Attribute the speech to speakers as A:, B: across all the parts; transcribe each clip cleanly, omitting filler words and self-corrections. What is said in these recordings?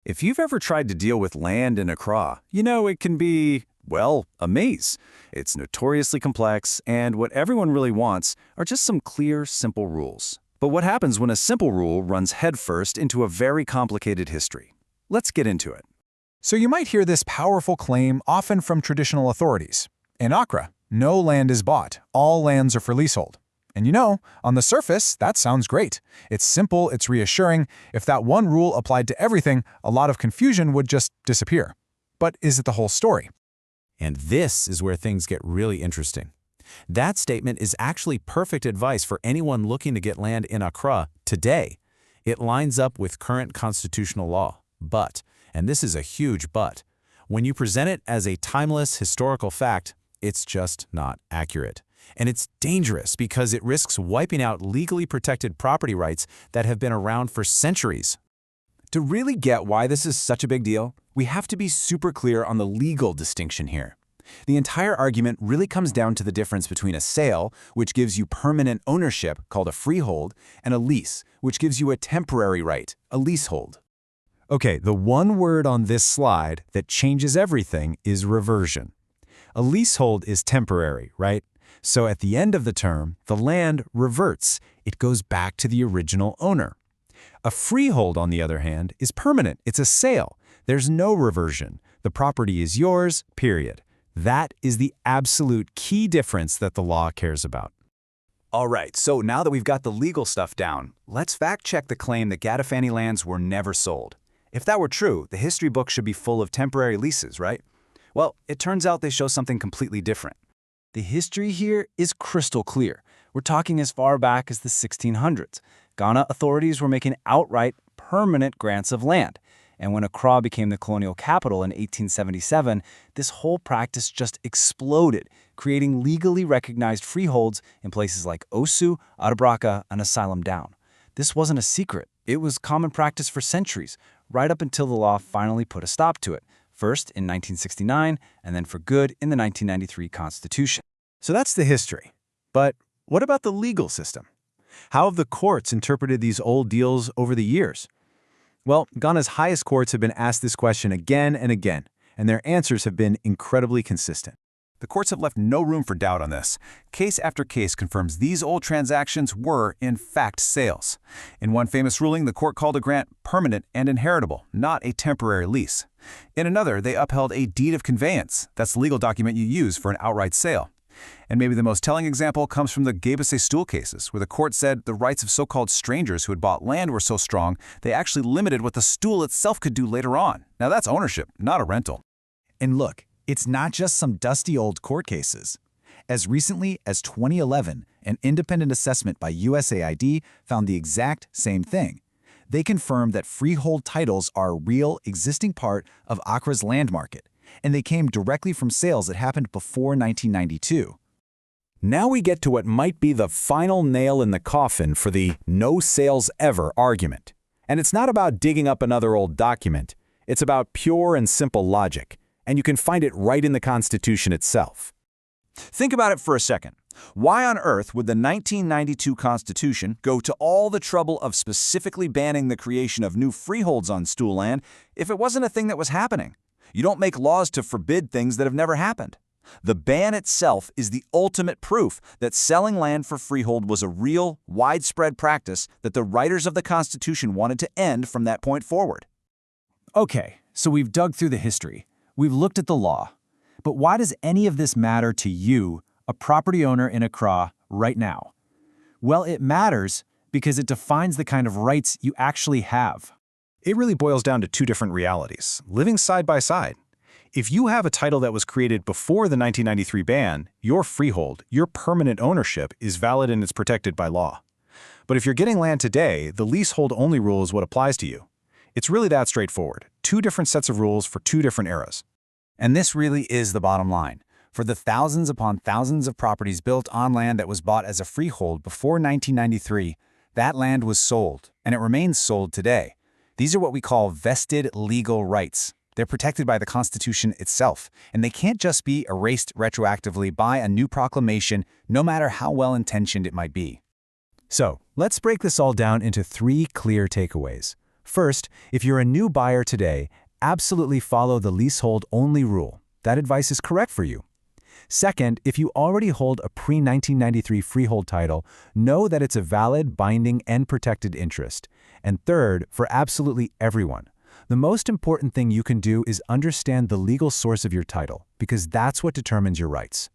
A: If you've ever tried to deal with land in Accra, you know it can be, well, a maze. It's notoriously complex, and what everyone really wants are just some clear, simple rules. But what happens when a simple rule runs headfirst into a very complicated history? Let's get into it.
B: So you might hear this powerful claim often from traditional authorities. In Accra, no land is bought. All lands are for leasehold. And you know, on the surface, that sounds great. It's simple, it's reassuring. If that one rule applied to everything, a lot of confusion would just disappear. But is it the whole story?
C: And this is where things get really interesting. That statement is actually perfect advice for anyone looking to get land in Accra today. It lines up with current constitutional law. But, and this is a huge but, when you present it as a timeless historical fact, it's just not accurate. And it's dangerous because it risks wiping out legally protected property rights that have been around for centuries.
D: To really get why this is such a big deal, we have to be super clear on the legal distinction here. The entire argument really comes down to the difference between a sale, which gives you permanent ownership, called a freehold, and a lease, which gives you a temporary right, a leasehold.
A: Okay, the one word on this slide that changes everything is reversion. A leasehold is temporary, right? So at the end of the term, the land reverts. It goes back to the original owner. A freehold, on the other hand, is permanent. It's a sale. There's no reversion. The property is yours, period. That is the absolute key difference that the law cares about.
D: All right, so now that we've got the legal stuff down, let's fact-check the claim that Ga-Mashie lands were never sold. If that were true, the history book should be full of temporary leases, right? Well, it turns out they show something completely different. The history here is crystal clear. We're talking as far back as the 1600s. Ghana authorities were making outright permanent grants of land. And when Accra became the colonial capital in 1877, this whole practice just exploded, creating legally recognized freeholds in places like Osu, Adabraka, and Asylum Down. This wasn't a secret. It was common practice for centuries, right up until the law finally put a stop to it. First in 1969, and then for good in the 1993 Constitution.
A: So that's the history. But what about the legal system? How have the courts interpreted these old deals over the years? Well, Ghana's highest courts have been asked this question again and again, and their answers have been incredibly consistent.
E: The courts have left no room for doubt on this. Case after case confirms these old transactions were, in fact, sales. In one famous ruling, the court called a grant permanent and inheritable, not a temporary lease. In another, they upheld a deed of conveyance. That's the legal document you use for an outright sale. And maybe the most telling example comes from the Ga-Mashie stool cases, where the court said the rights of so-called strangers who had bought land were so strong, they actually limited what the stool itself could do later on. Now that's ownership, not a rental.
B: And look, it's not just some dusty old court cases. As recently as 2011, an independent assessment by USAID found the exact same thing. They confirmed that freehold titles are a real, existing part of Accra's land market, and they came directly from sales that happened before 1992.
A: Now we get to what might be the final nail in the coffin for the no sales ever argument. And it's not about digging up another old document. It's about pure and simple logic. And you can find it right in the Constitution itself.
D: Think about it for a second. Why on earth would the 1992 Constitution go to all the trouble of specifically banning the creation of new freeholds on stool land if it wasn't a thing that was happening? You don't make laws to forbid things that have never happened. The ban itself is the ultimate proof that selling land for freehold was a real, widespread practice that the writers of the Constitution wanted to end from that point forward.
F: Okay, so we've dug through the history. We've looked at the law. But why does any of this matter to you, a property owner in Accra, right now? Well, it matters because it defines the kind of rights you actually have.
A: It really boils down to two different realities, living side by side. If you have a title that was created before the 1993 ban, your freehold, your permanent ownership, is valid and it's protected by law. But if you're getting land today, the leasehold only rule is what applies to you. It's really that straightforward. Two different sets of rules for two different eras.
D: And this really is the bottom line. For the thousands upon thousands of properties built on land that was bought as a freehold before 1993, that land was sold, and it remains sold today. These are what we call vested legal rights. They're protected by the Constitution itself, and they can't just be erased retroactively by a new proclamation, no matter how well-intentioned it might be.
A: So, let's break this all down into three clear takeaways. First, if you're a new buyer today, absolutely follow the leasehold-only rule. That advice is correct for you. Second, if you already hold a pre-1993 freehold title, know that it's a valid, binding, and protected interest. And third, for absolutely everyone, the most important thing you can do is understand the legal source of your title, because that's what determines your rights.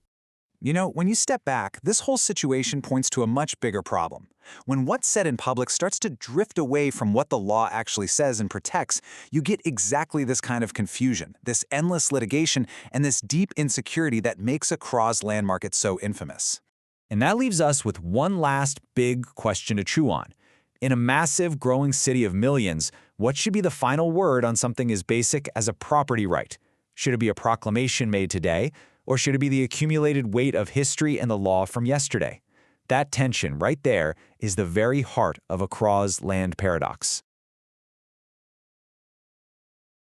B: You know, when you step back, this whole situation points to a much bigger problem. When what's said in public starts to drift away from what the law actually says and protects, you get exactly this kind of confusion, this endless litigation, and this deep insecurity that makes Accra's land market so infamous.
D: And that leaves us with one last big question to chew on. In a massive, growing city of millions, what should be the final word on something as basic as a property right? Should it be a proclamation made today, or should it be the accumulated weight of history and the law from yesterday? That tension right there is the very heart of Accra's land paradox.